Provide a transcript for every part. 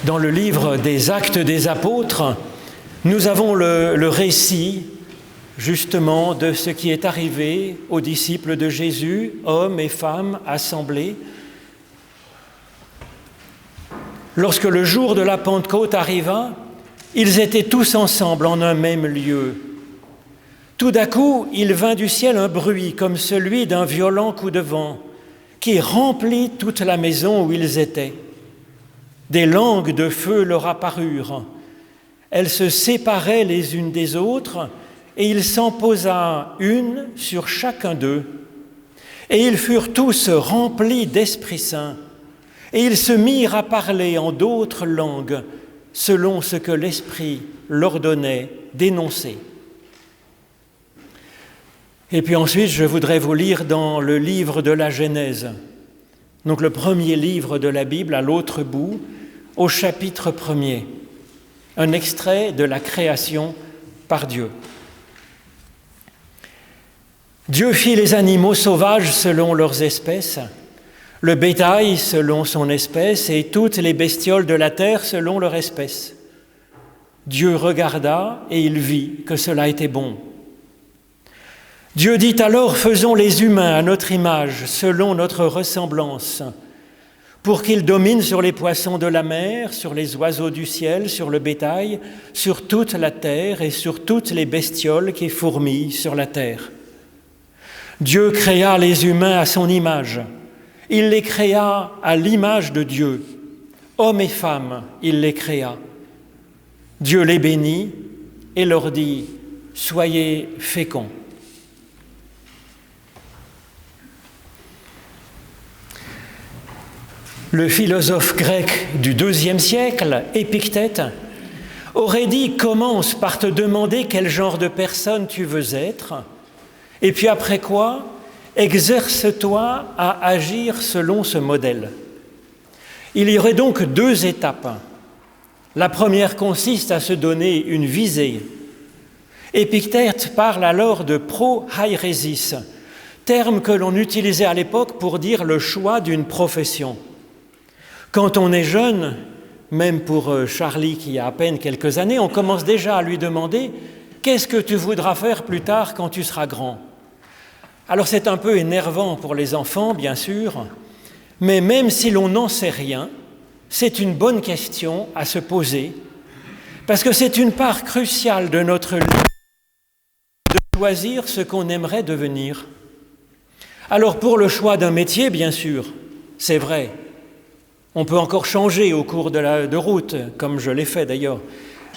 Dans le livre des Actes des Apôtres, nous avons le récit justement de ce qui est arrivé aux disciples de Jésus, hommes et femmes assemblés. Lorsque le jour de la Pentecôte arriva, ils étaient tous ensemble en un même lieu. Tout d'un coup, il vint du ciel un bruit comme celui d'un violent coup de vent qui remplit toute la maison où ils étaient. Des langues de feu leur apparurent. Elles se séparaient les unes des autres et il s'en posa une sur chacun d'eux. Et ils furent tous remplis d'Esprit Saint. Et ils se mirent à parler en d'autres langues selon ce que l'Esprit leur donnait d'énoncer. Et puis ensuite, je voudrais vous lire dans le livre de la Genèse, donc le premier livre de la Bible à l'autre bout, au chapitre 1er, un extrait de la création par Dieu. Dieu fit les animaux sauvages selon leurs espèces, le bétail selon son espèce et toutes les bestioles de la terre selon leur espèce. Dieu regarda et il vit que cela était bon. Dieu dit alors, faisons les humains à notre image, selon notre ressemblance, pour qu'ils dominent sur les poissons de la mer, sur les oiseaux du ciel, sur le bétail, sur toute la terre et sur toutes les bestioles qui fourmillent sur la terre. Dieu créa les humains à son image. Il les créa à l'image de Dieu. Hommes et femmes, il les créa. Dieu les bénit et leur dit « Soyez féconds ». Le philosophe grec du IIe siècle, Épictète, aurait dit « Commence par te demander quel genre de personne tu veux être, et puis après quoi, exerce-toi à agir selon ce modèle. » Il y aurait donc deux étapes. La première consiste à se donner une visée. Épictète parle alors de prohairesis, terme que l'on utilisait à l'époque pour dire le choix d'une profession. Quand on est jeune, même pour Charlie qui a à peine quelques années, on commence déjà à lui demander « Qu'est-ce que tu voudras faire plus tard quand tu seras grand ?» Alors c'est un peu énervant pour les enfants, bien sûr, mais même si l'on n'en sait rien, c'est une bonne question à se poser, parce que c'est une part cruciale de notre vie de choisir ce qu'on aimerait devenir. Alors pour le choix d'un métier, bien sûr, c'est vrai, on peut encore changer au cours de route, comme je l'ai fait d'ailleurs,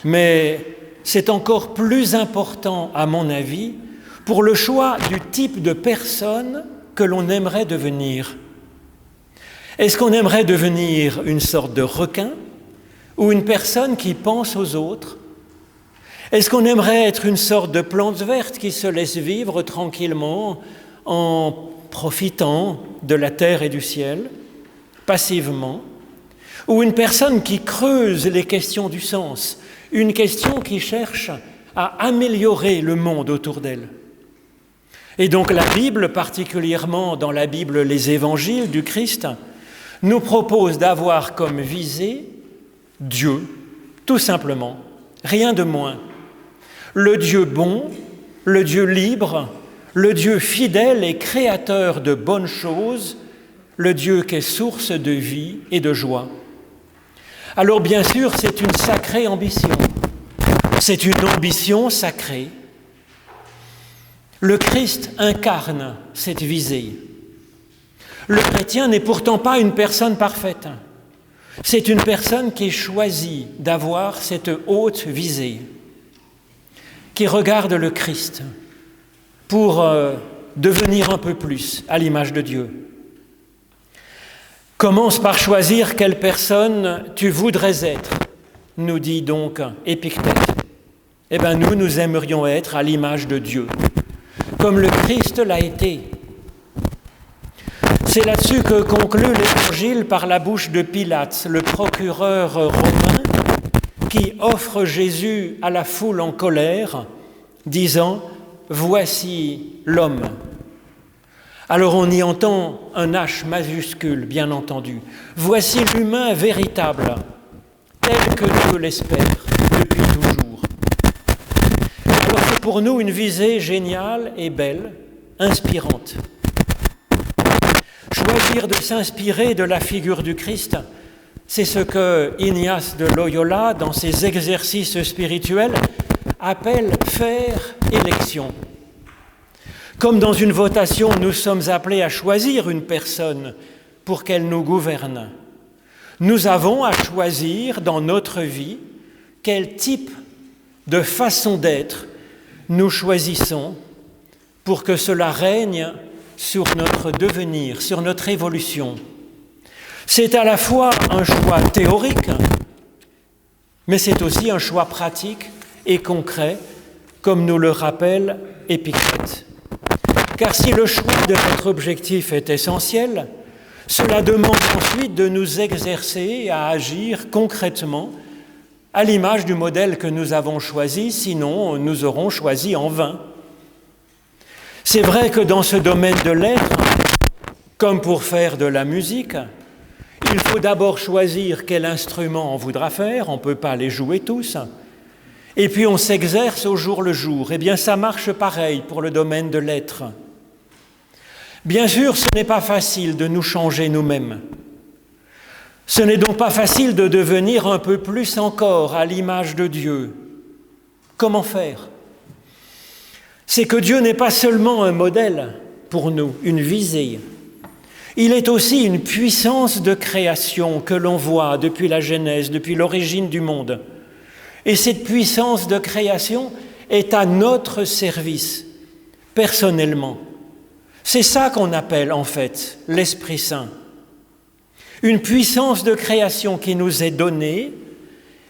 mais c'est encore plus important, à mon avis, pour le choix du type de personne que l'on aimerait devenir. Est-ce qu'on aimerait devenir une sorte de requin ou une personne qui pense aux autres? Est-ce qu'on aimerait être une sorte de plante verte qui se laisse vivre tranquillement en profitant de la terre et du ciel, passivement? Ou une personne qui creuse les questions du sens, une question qui cherche à améliorer le monde autour d'elle? Et donc la Bible, particulièrement dans la Bible les évangiles du Christ, nous propose d'avoir comme visée Dieu, tout simplement, rien de moins. Le Dieu bon, le Dieu libre, le Dieu fidèle et créateur de bonnes choses, le Dieu qui est source de vie et de joie. Alors bien sûr, c'est une sacrée ambition, c'est une ambition sacrée. Le Christ incarne cette visée. Le chrétien n'est pourtant pas une personne parfaite. C'est une personne qui choisit d'avoir cette haute visée, qui regarde le Christ pour devenir un peu plus à l'image de Dieu. Commence par choisir quelle personne tu voudrais être, nous dit donc Épictète. Eh bien, nous aimerions être à l'image de Dieu, comme le Christ l'a été. C'est là-dessus que conclut l'Évangile par la bouche de Pilate, le procureur romain, qui offre Jésus à la foule en colère, disant « Voici l'homme ». Alors on y entend un H majuscule, bien entendu. Voici l'humain véritable. tel que Dieu l'espère depuis toujours. Alors c'est pour nous une visée géniale et belle, inspirante. Choisir de s'inspirer de la figure du Christ, c'est ce que Ignace de Loyola, dans ses exercices spirituels, appelle faire élection. Comme dans une votation, nous sommes appelés à choisir une personne pour qu'elle nous gouverne. Nous avons à choisir dans notre vie quel type de façon d'être nous choisissons pour que cela règne sur notre devenir, sur notre évolution. C'est à la fois un choix théorique, mais c'est aussi un choix pratique et concret, comme nous le rappelle Épictète. Car si le choix de notre objectif est essentiel, cela demande ensuite de nous exercer à agir concrètement à l'image du modèle que nous avons choisi, sinon nous aurons choisi en vain. C'est vrai que dans ce domaine de l'être, comme pour faire de la musique, il faut d'abord choisir quel instrument on voudra faire, on ne peut pas les jouer tous, et puis on s'exerce au jour le jour. Eh bien, ça marche pareil pour le domaine de l'être. Bien sûr, ce n'est pas facile de nous changer nous-mêmes. Ce n'est donc pas facile de devenir un peu plus encore à l'image de Dieu. Comment faire ? C'est que Dieu n'est pas seulement un modèle pour nous, une visée. Il est aussi une puissance de création que l'on voit depuis la Genèse, depuis l'origine du monde. Et cette puissance de création est à notre service, personnellement. C'est ça qu'on appelle en fait l'Esprit Saint. Une puissance de création qui nous est donnée,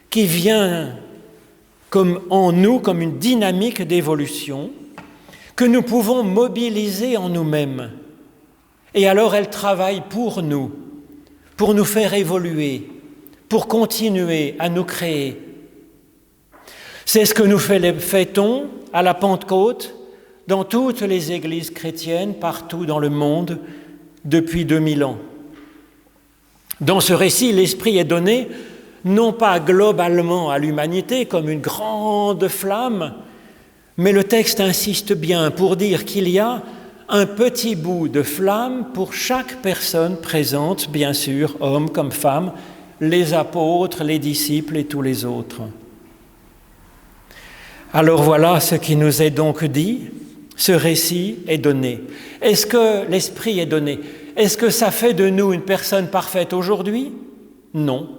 qui vient comme en nous, comme une dynamique d'évolution, que nous pouvons mobiliser en nous-mêmes. Et alors elle travaille pour nous faire évoluer, pour continuer à nous créer. C'est ce que nous fêtons à la Pentecôte, dans toutes les églises chrétiennes, partout dans le monde, depuis 2000 ans. Dans ce récit, l'Esprit est donné, non pas globalement à l'humanité comme une grande flamme, mais le texte insiste bien pour dire qu'il y a un petit bout de flamme pour chaque personne présente, bien sûr, hommes comme femmes, les apôtres, les disciples et tous les autres. Alors voilà ce qui nous est donc dit. Ce récit est donné. Est-ce que l'Esprit est donné ? Est-ce que ça fait de nous une personne parfaite aujourd'hui ? Non.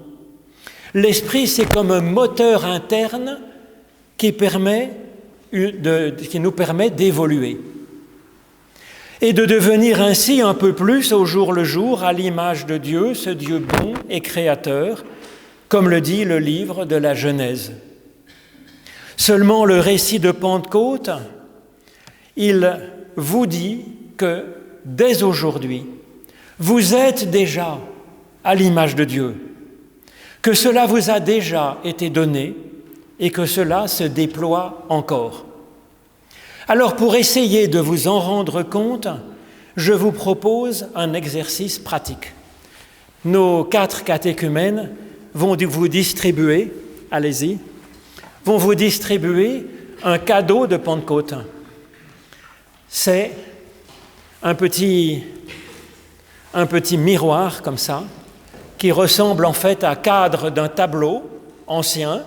L'Esprit, c'est comme un moteur interne qui nous permet d'évoluer et de devenir ainsi un peu plus au jour le jour à l'image de Dieu, ce Dieu bon et créateur, comme le dit le livre de la Genèse. Seulement le récit de Pentecôte, il vous dit que dès aujourd'hui, vous êtes déjà à l'image de Dieu, que cela vous a déjà été donné et que cela se déploie encore. Alors pour essayer de vous en rendre compte, je vous propose un exercice pratique. Nos 4 catéchumènes vont vous distribuer, allez-y, vont vous distribuer un cadeau de Pentecôte. C'est un petit miroir comme ça, qui ressemble en fait à cadre d'un tableau ancien.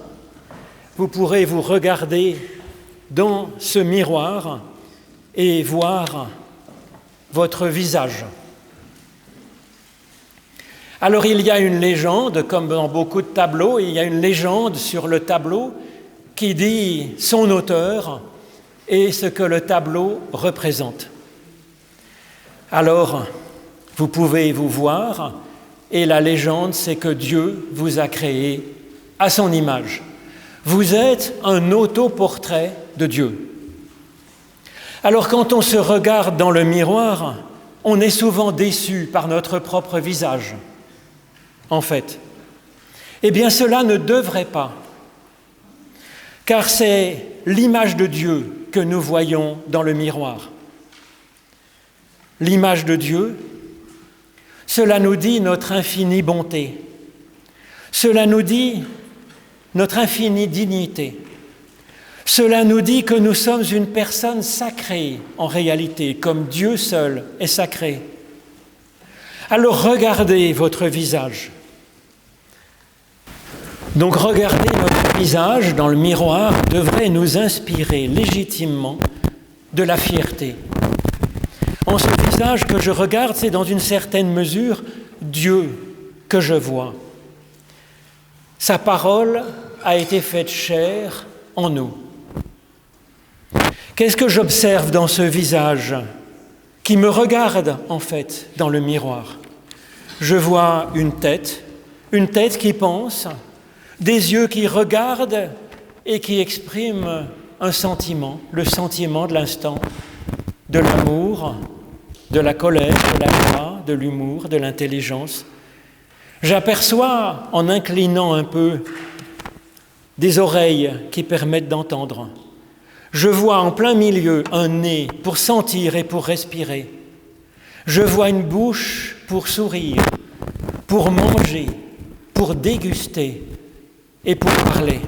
Vous pourrez vous regarder dans ce miroir et voir votre visage. Alors il y a une légende, comme dans beaucoup de tableaux, il y a une légende sur le tableau qui dit son auteur et ce que le tableau représente. Alors, vous pouvez vous voir, et la légende, c'est que Dieu vous a créé à son image. Vous êtes un autoportrait de Dieu. Alors, quand on se regarde dans le miroir, on est souvent déçu par notre propre visage, en fait. Eh bien, cela ne devrait pas, car c'est l'image de Dieu que nous voyons dans le miroir. L'image de Dieu, cela nous dit notre infinie bonté. Cela nous dit notre infinie dignité. Cela nous dit que nous sommes une personne sacrée en réalité, comme Dieu seul est sacré. Alors regardez votre visage. Donc regarder notre visage dans le miroir devrait nous inspirer légitimement de la fierté. En ce visage que je regarde, c'est dans une certaine mesure Dieu que je vois. Sa parole a été faite chair en nous. Qu'est-ce que j'observe dans ce visage qui me regarde en fait dans le miroir? Je vois une tête qui pense, des yeux qui regardent et qui expriment un sentiment, le sentiment de l'instant, de l'amour, de la colère, de la joie, de l'humour, de l'intelligence. J'aperçois, en inclinant un peu, des oreilles qui permettent d'entendre. Je vois en plein milieu un nez pour sentir et pour respirer. Je vois une bouche pour sourire, pour manger, pour déguster et pour parler.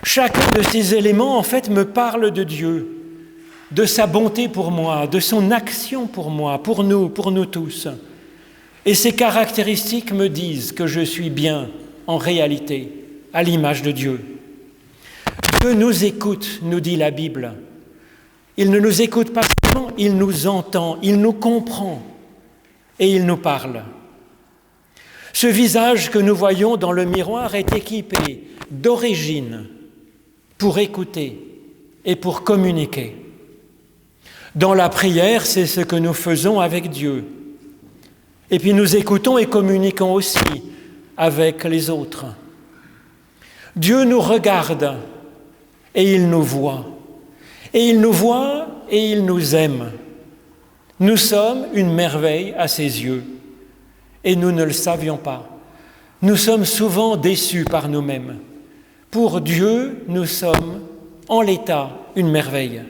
Chacun de ces éléments, en fait, me parle de Dieu, de sa bonté pour moi, de son action pour moi, pour nous tous. Et ces caractéristiques me disent que je suis bien, en réalité, à l'image de Dieu. Dieu nous écoute, nous dit la Bible. Il ne nous écoute pas seulement, il nous entend, il nous comprend et il nous parle. Ce visage que nous voyons dans le miroir est équipé d'origine pour écouter et pour communiquer. Dans la prière, c'est ce que nous faisons avec Dieu. Et puis nous écoutons et communiquons aussi avec les autres. Dieu nous regarde et il nous voit. Et il nous voit et il nous aime. Nous sommes une merveille à ses yeux et nous ne le savions pas. Nous sommes souvent déçus par nous-mêmes. Pour Dieu, nous sommes en l'état une merveille.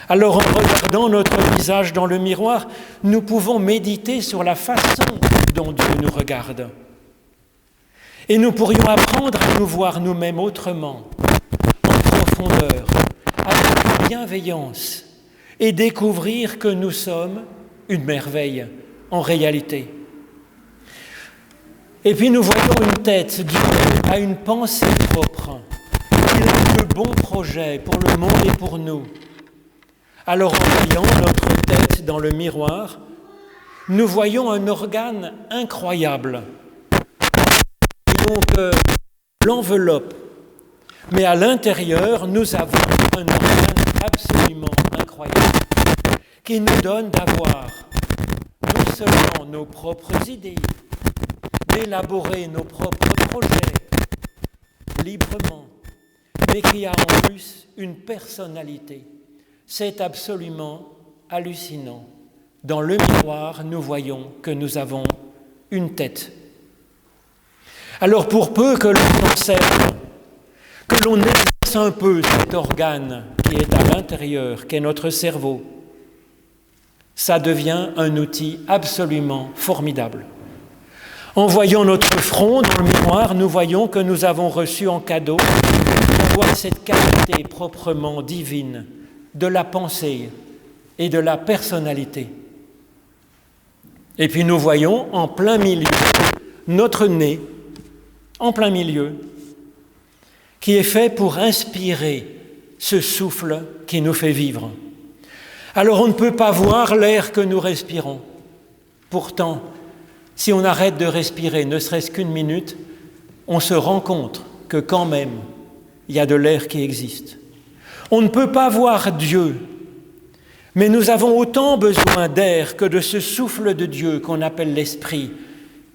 Alors en regardant notre visage dans le miroir, nous pouvons méditer sur la façon dont Dieu nous regarde. Et nous pourrions apprendre à nous voir nous-mêmes autrement, en profondeur, avec bienveillance, et découvrir que nous sommes une merveille en réalité. Et puis nous voyons une tête, Dieu a une pensée propre, il a de bons projets pour le monde et pour nous. Alors en voyant notre tête dans le miroir, nous voyons un organe incroyable. Donc l'enveloppe, mais à l'intérieur, nous avons un organe absolument incroyable qui nous donne d'avoir non seulement nos propres idées, d'élaborer nos propres projets librement, mais qui a en plus une personnalité. C'est absolument hallucinant. Dans le miroir, nous voyons que nous avons une tête. Alors pour peu que l'on observe, que l'on exerce un peu cet organe qui est à l'intérieur, qui est notre cerveau, ça devient un outil absolument formidable. En voyant notre front dans le miroir, nous voyons que nous avons reçu en cadeau d'avoir cette qualité proprement divine de la pensée et de la personnalité. Et puis nous voyons en plein milieu notre nez, en plein milieu, qui est fait pour inspirer ce souffle qui nous fait vivre. Alors on ne peut pas voir l'air que nous respirons. Pourtant, si on arrête de respirer, ne serait-ce qu'une minute, on se rend compte que quand même, il y a de l'air qui existe. On ne peut pas voir Dieu, mais nous avons autant besoin d'air que de ce souffle de Dieu qu'on appelle l'Esprit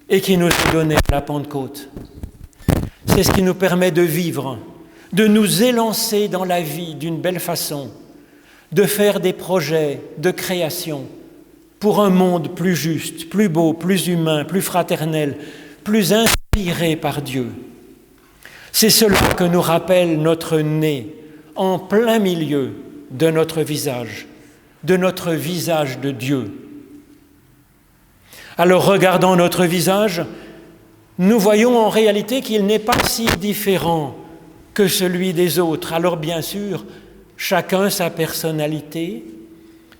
et qui nous est donné à la Pentecôte. C'est ce qui nous permet de vivre, de nous élancer dans la vie d'une belle façon, de faire des projets de création pour un monde plus juste, plus beau, plus humain, plus fraternel, plus inspiré par Dieu. C'est cela que nous rappelle notre nez en plein milieu de notre visage de Dieu. Alors regardant notre visage, nous voyons en réalité qu'il n'est pas si différent que celui des autres. Alors bien sûr, chacun sa personnalité.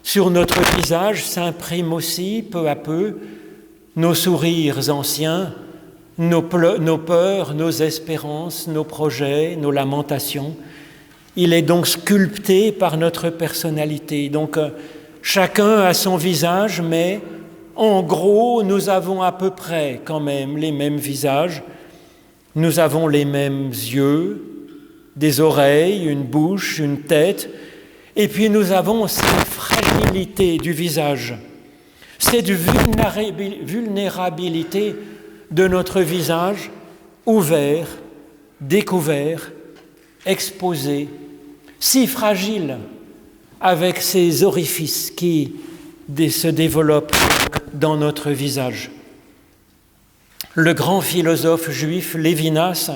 Sur notre visage s'impriment aussi, peu à peu, nos sourires anciens, nos peurs, nos espérances, nos projets, nos lamentations. Il est donc sculpté par notre personnalité. Donc chacun a son visage, mais en gros, nous avons à peu près quand même les mêmes visages. Nous avons les mêmes yeux, des oreilles, une bouche, une tête. Et puis nous avons cette fragilité du visage, cette vulnérabilité de notre visage ouvert, découvert, exposé, si fragile avec ces orifices qui se développent dans notre visage. Le grand philosophe juif Lévinas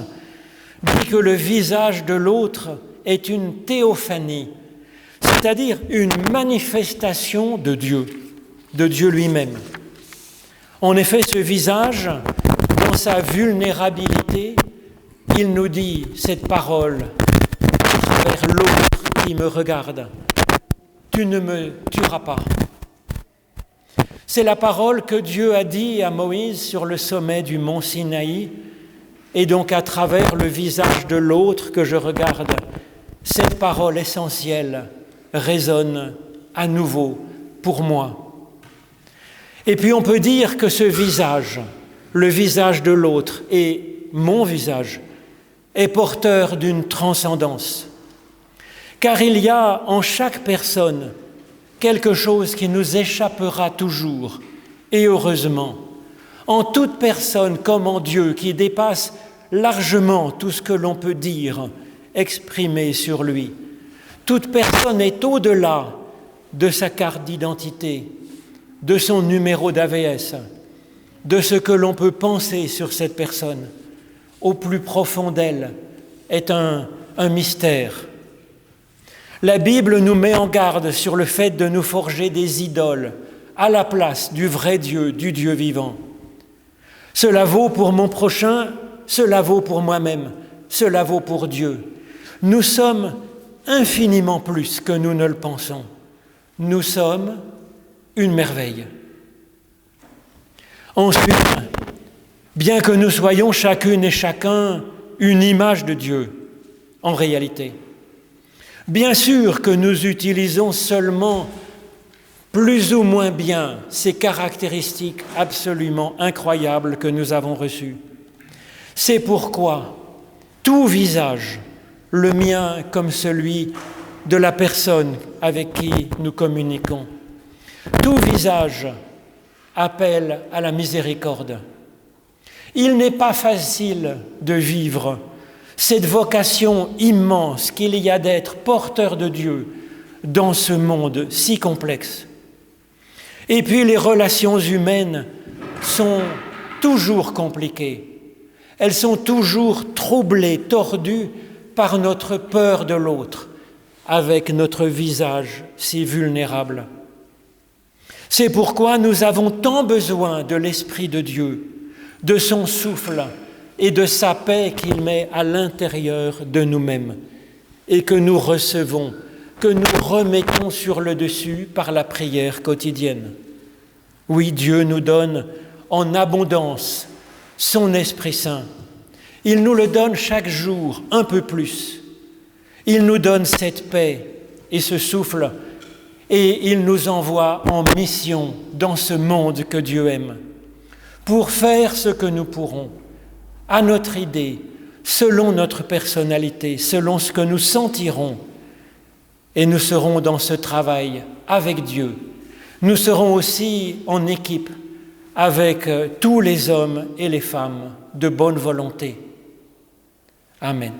dit que le visage de l'autre est une théophanie, c'est-à-dire une manifestation de Dieu lui-même. En effet, ce visage, dans sa vulnérabilité, il nous dit cette parole à travers l'autre qui me regarde. Tu ne me tueras pas. C'est la parole que Dieu a dit à Moïse sur le sommet du mont Sinaï, et donc à travers le visage de l'autre que je regarde, cette parole essentielle résonne à nouveau pour moi. Et puis on peut dire que ce visage, le visage de l'autre et mon visage, est porteur d'une transcendance. Car il y a en chaque personne quelque chose qui nous échappera toujours, et heureusement, en toute personne comme en Dieu, qui dépasse largement tout ce que l'on peut dire, exprimer sur lui. Toute personne est au-delà de sa carte d'identité, de son numéro d'AVS, de ce que l'on peut penser sur cette personne. Au plus profond d'elle est un mystère. La Bible nous met en garde sur le fait de nous forger des idoles à la place du vrai Dieu, du Dieu vivant. Cela vaut pour mon prochain, cela vaut pour moi-même, cela vaut pour Dieu. Nous sommes infiniment plus que nous ne le pensons. Nous sommes une merveille. Ensuite, bien que nous soyons chacune et chacun une image de Dieu, en réalité, bien sûr que nous utilisons seulement plus ou moins bien ces caractéristiques absolument incroyables que nous avons reçues. C'est pourquoi tout visage, le mien comme celui de la personne avec qui nous communiquons, tout visage appelle à la miséricorde. Il n'est pas facile de vivre cette vocation immense qu'il y a d'être porteur de Dieu dans ce monde si complexe. Et puis les relations humaines sont toujours compliquées. Elles sont toujours troublées, tordues par notre peur de l'autre, avec notre visage si vulnérable. C'est pourquoi nous avons tant besoin de l'Esprit de Dieu, de son souffle et de sa paix qu'il met à l'intérieur de nous-mêmes et que nous recevons, que nous remettons sur le dessus par la prière quotidienne. Oui, Dieu nous donne en abondance son Esprit Saint. Il nous le donne chaque jour un peu plus. Il nous donne cette paix et ce souffle et il nous envoie en mission dans ce monde que Dieu aime pour faire ce que nous pourrons, à notre idée, selon notre personnalité, selon ce que nous sentirons. Et nous serons dans ce travail avec Dieu. Nous serons aussi en équipe avec tous les hommes et les femmes de bonne volonté. Amen.